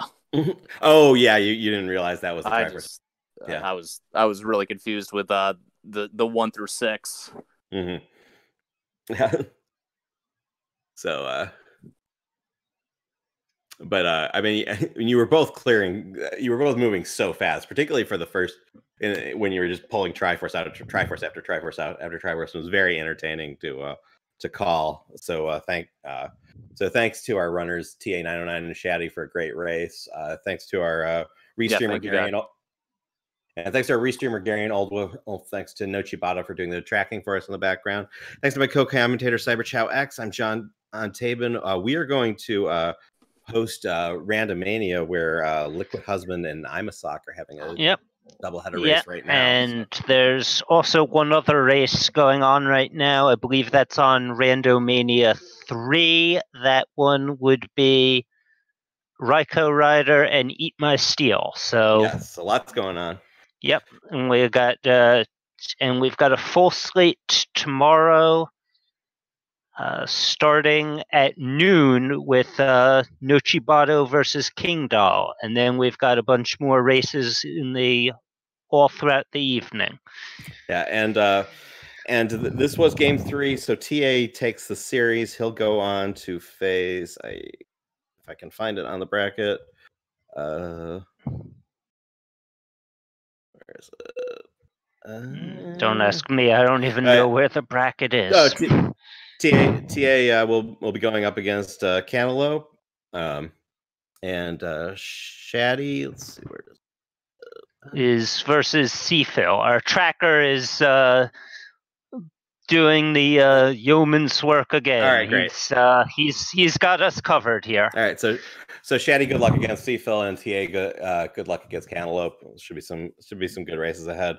Oh yeah, you didn't realize that was the Triforce. Yeah, I was really confused with the 1 through 6. Mm-hmm. So But I mean, you were both clearing. You were both moving so fast, particularly for the first when you were just pulling Triforce out, Triforce after Triforce out after Triforce. It was very entertaining to call. So thanks to our runners Ta909 and Shatty for a great race. Thanks to our restreamer Gary and thanks to our restreamer Gary and Oldwell. Thanks to No Chibata for doing the tracking for us in the background. Thanks to my co-commentator CyberChow X. I'm John Tabin. We are going to host Randomania, where Liquid Husband and Imasock are having a doubleheader race right now. And there's also one other race going on right now. I believe that's on Randomania 3. That one would be Ryko Rider and Eat My Steel. So yes, a lot's going on. Yep, and we've got a full slate tomorrow, starting at noon with Nochibato versus King Doll, and then we've got a bunch more races all throughout the evening. Yeah, and this was game 3, so TA takes the series. He'll go on to phase. If I can find it on the bracket. Where is it? Don't ask me. I don't even know where the bracket is. TA will be going up against Cantaloupe, and Shatty. Let's see where it is versus Seafill. Our tracker is doing the yeoman's work again. All right, great. He's got us covered here. All right, so Shatty, good luck against Seafill, and TA, good luck against Cantaloupe. Should be some good races ahead.